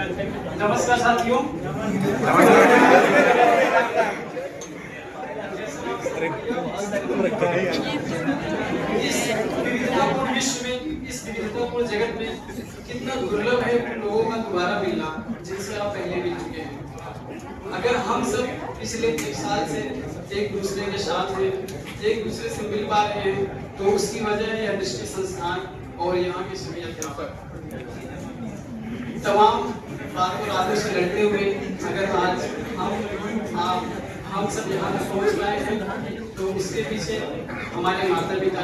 नमस्कार साथियों। इस विविधतापूर्ण विश्व में, इस विविधतापूर्ण जगत में कितना दुर्लभ है उन लोगों का दोबारा मिलना जिनसे आप पहले मिल चुके हैं। अगर हम सब पिछले 1 साल से एक दूसरे के साथ हैं, एक दूसरे से मिल पा रहे हैं, तो उसकी वजह है यह दृष्टि संस्थान और यहाँ के सभी अध्यापक। तमाम रातों से लड़ते हुए अगर आज हम सब यहाँ तक पहुँच पाए हैं, तो उसके पीछे हमारे माता पिता,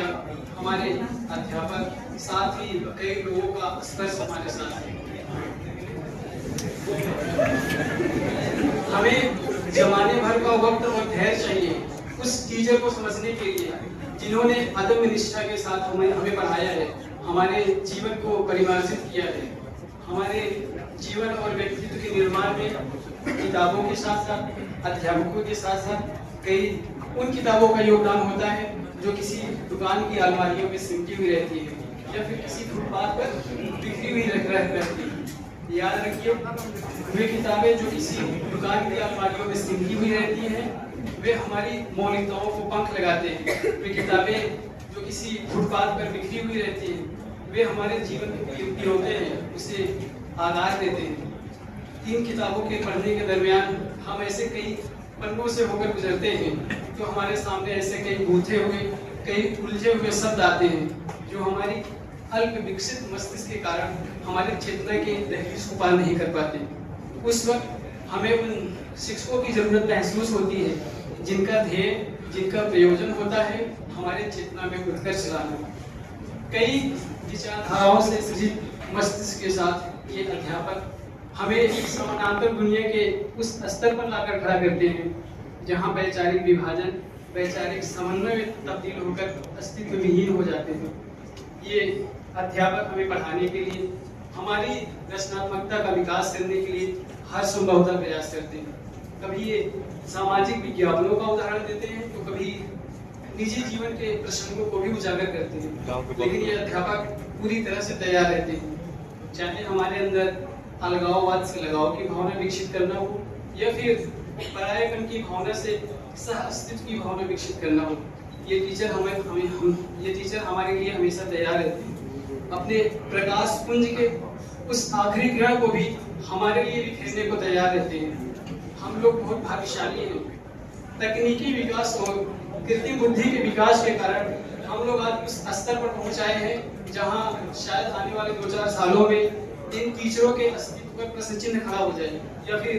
हमारे अध्यापक, साथ ही कई लोगों का स्पर्श हमारे साथ है। हमें जमाने भर का वक्त और धैर्य चाहिए उस टीचर को समझने के लिए जिन्होंने अदम्य निष्ठा के साथ हमें पढ़ाया है, हमारे जीवन को परिमार्जित किया है। हमारे जीवन और व्यक्तित्व के निर्माण में किताबों के साथ साथ, अध्यापकों के साथ साथ कई उन किताबों का योगदान होता है जो किसी दुकान की अलमारियों में सिमटी हुई रहती है या फिर किसी फुटपाथ पर बिखरी हुई रहती है। याद रखिए, वे किताबें जो किसी दुकान की अलमारियों में सिमटी हुई रहती हैं, वे हमारी मौलिकताओं को पंख लगाते हैं। वे किताबें जो किसी फुटपाथ पर बिखरी हुई रहती हैं, वे हमारे जीवन के होते हैं, उसे आकार देते हैं। इन किताबों के पढ़ने के दरमियान हम ऐसे कई पन्नों से होकर गुजरते हैं तो हमारे सामने ऐसे कई गूंथे हुए, कई उलझे हुए शब्द आते हैं जो हमारी अल्प विकसित मस्तिष्क के कारण हमारे चेतना के दहलीज को पार नहीं कर पाते। उस वक्त हमें उन शिक्षकों की जरूरत महसूस होती है जिनका ध्येय, जिनका प्रयोजन होता है हमारे चेतना में उत्कर्ष लाना। कई विचारधाराओं से सृजित मस्तिष्क के साथ ये अध्यापक हमें एक समानांतर दुनिया के उस स्तर पर लाकर खड़ा करते हैं जहाँ वैचारिक विभाजन, वैचारिक समन्वय में तब्दील होकर अस्तित्व विहीन हो जाते हैं। ये अध्यापक हमें पढ़ाने के लिए, हमारी रचनात्मकता का विकास करने के लिए हर संभवतः प्रयास करते हैं। कभी ये सामाजिक विज्ञापनों का उदाहरण देते हैं तो कभी निजी जीवन के प्रसंगों को भी उजागर करते हैं, लेकिन ये अध्यापक पूरी तरह से तैयार रहते हैं। चाहे हमारे अंदर अलगाववाद से लगाव की भावना विकसित करना हो या फिर परायापन की भावना से सह अस्तित्व की भावना विकसित करना हो, ये टीचर हमारे लिए हमेशा तैयार रहते हैं। अपने प्रकाश पुंज के उस आखिरी किरण को भी हमारे लिए बिखेरने को तैयार रहते हैं। हम लोग बहुत भाग्यशाली हैं। तकनीकी विकास और कृत्रिम बुद्धि के विकास के कारण हम लोग आज उस स्तर पर पहुंच आए हैं जहां शायद आने वाले 2-4 सालों में इन टीचरों के अस्तित्व पर प्रश्न चिन्ह खड़ा हो जाए या फिर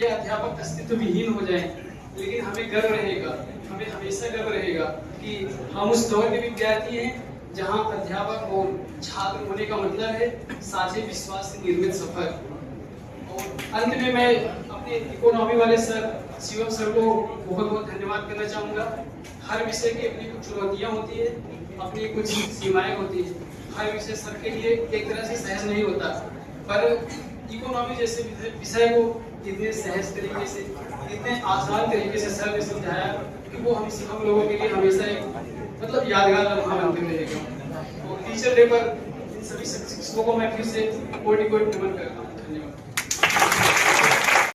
ये अध्यापक अस्तित्व विहीन हो जाए। लेकिन हमें गर्व रहेगा, हमें हमेशा गर्व रहेगा कि हम उस दौर के विद्यार्थी हैं जहां अध्यापक और छात्र होने का मतलब है साझे विश्वास से निर्मित सफर। और अंत में मैं अपने इकोनॉमी वाले सर शिवम सर को बहुत बहुत धन्यवाद करना चाहूँगा। हर विषय की अपनी कुछ चुनौतियाँ होती है, अपनी कुछ सीमाएं होती है। हर विषय सर के लिए एक तरह से सहज नहीं होता, पर इकोनॉमी जैसे विषय को इतने सहज तरीके से, इतने आसान तरीके से सर ने समझाया कि वो हम लोगों के लिए हमेशा एक यादगार लम्हा बनते रहेगा। और टीचर डे पर इन सभी शिक्षकों को मैं फिर से कोटि कोटि नमन करता हूँ। धन्यवाद।